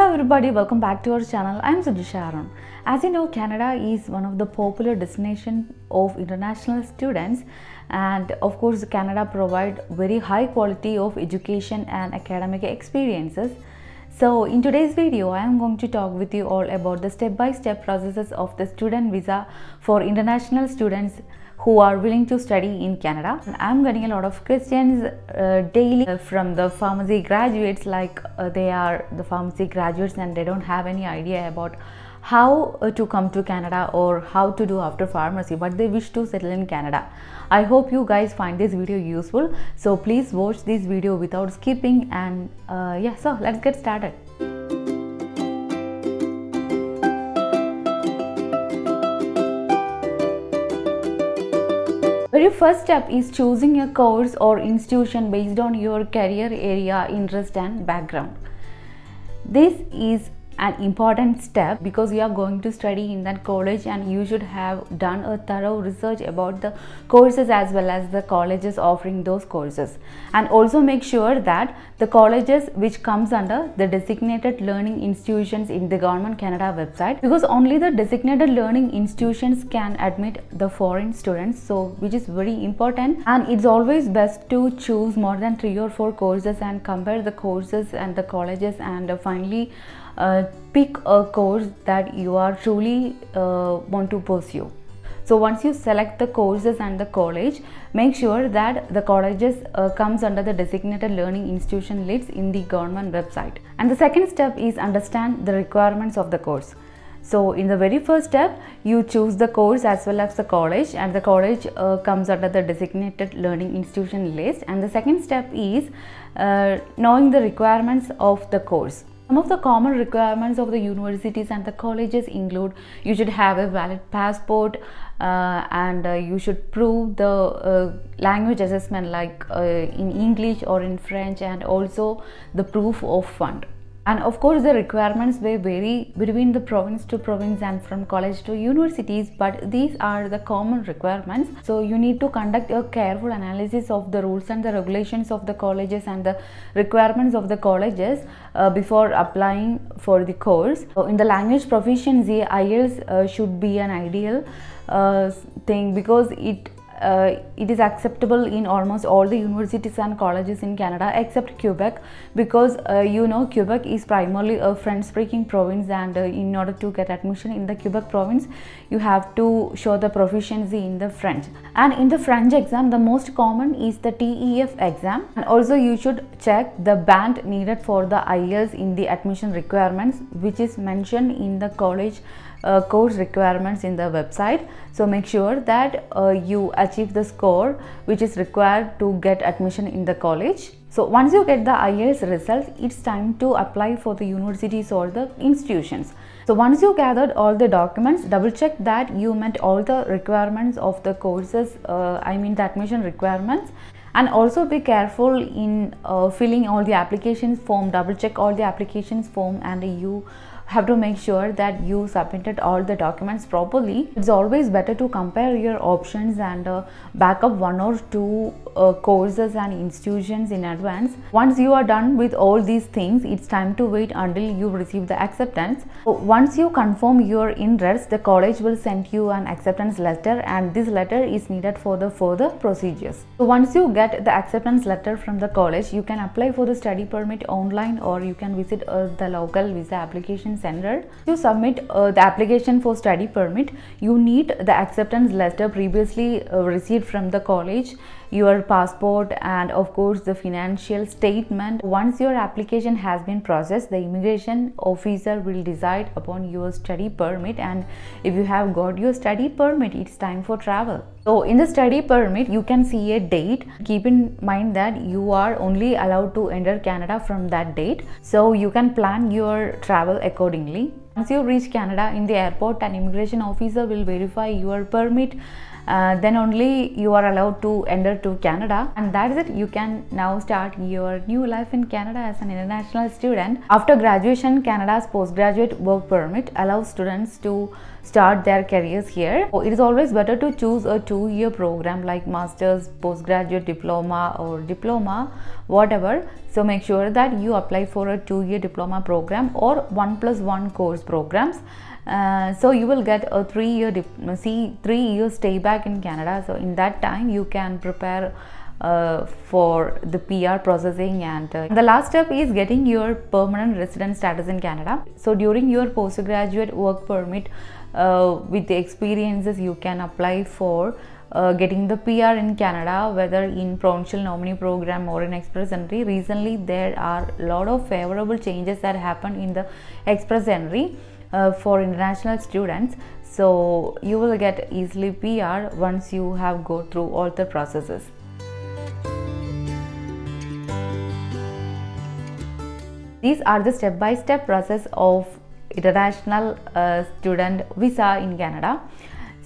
Hello everybody, welcome back to our channel. I am Sujisha Arun. As you know, Canada is one of the popular destinations of international students, and of course Canada provides very high quality of education and academic experiences. So in today's video, I am going to talk with you all about the step-by-step processes of the student visa for international students who are willing to study in Canada. I'm getting a lot of questions daily from the pharmacy graduates, like they are the pharmacy graduates and they don't have any idea about how to come to Canada or how to do after pharmacy, but they wish to settle in Canada. I hope you guys find this video useful, so please watch this video without skipping, and so let's get started. Very first step is choosing a course or institution based on your career area, interest and background. This is an important step because you are going to study in that college, and you should have done a thorough research about the courses as well as the colleges offering those courses, and also make sure that the colleges which comes under the designated learning institutions in the Government Canada website, because only the designated learning institutions can admit the foreign students, so which is very important. And it's always best to choose more than 3 or 4 courses and compare the courses and the colleges, and finally pick a course that you are truly want to pursue. So once you select the courses and the college, make sure that the colleges comes under the designated learning institution list in the government website. And the second step is understand the requirements of the course. So in the very first step, you choose the course as well as the college, and the college comes under the designated learning institution list. And the second step is knowing the requirements of the course. Some of the common requirements of the universities and the colleges include: you should have a valid passport, and you should prove the language assessment, like in English or in French, and also the proof of fund. And of course the requirements may vary between the province to province and from college to universities, but these are the common requirements. So you need to conduct a careful analysis of the rules and the regulations of the colleges and the requirements of the colleges before applying for the course. So in the language proficiency, IELTS should be an ideal thing, because it is acceptable in almost all the universities and colleges in Canada except Quebec, because Quebec is primarily a French-speaking province, and in order to get admission in the Quebec province, you have to show the proficiency in the French. And in the French exam, the most common is the TEF exam, and also you should check the band needed for the IELTS in the admission requirements, which is mentioned in the college course requirements in the website. So make sure that you achieve the score which is required to get admission in the college. So once you get the IELTS results, it's time to apply for the universities or the institutions. So once you gathered all the documents, double check that you met all the requirements of the courses, the admission requirements. And also be careful in filling all the applications form. Double check all the applications form, and you have to make sure that you submitted all the documents properly. It's always better to compare your options and back up 1 or 2 courses and institutions in advance. Once you are done with all these things, it's time to wait until you receive the acceptance. So once you confirm your interest, the college will send you an acceptance letter, and this letter is needed for the further procedures. So once you get the acceptance letter from the college, you can apply for the study permit online, or you can visit the local visa application center. To submit the application for study permit, you need the acceptance letter previously received from the college, your passport, and of course the financial statement. Once your application has been processed, the immigration officer will decide upon your study permit, and if you have got your study permit, it's time for travel. So in the study permit, you can see a date. Keep in mind that you are only allowed to enter Canada from that date, so you can plan your travel accordingly. Once you reach Canada, in the airport, an immigration officer will verify your permit then only you are allowed to enter to Canada, and that is it. You can now start your new life in Canada as an international student. After graduation, Canada's postgraduate work permit allows students to start their careers here. So it is always better to choose a 2-year program like master's, postgraduate diploma or diploma, whatever. So make sure that you apply for a 2-year diploma program or 1+1 course programs. So you will get a 3-year stay back in Canada. So in that time you can prepare for the PR processing, and the last step is getting your permanent resident status in Canada. So during your postgraduate work permit, with the experiences, you can apply for getting the PR in Canada, whether in provincial nominee program or in express entry. Recently there are a lot of favorable changes that happened in the express entry for international students. So you will get easily PR once you have go through all the processes. These are the step-by-step process of international student visa in Canada.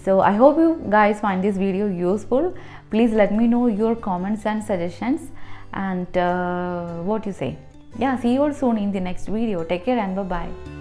So I hope you guys find this video useful. Please let me know your comments and suggestions, and what you say. Yeah, see you all soon in the next video. Take care and bye bye.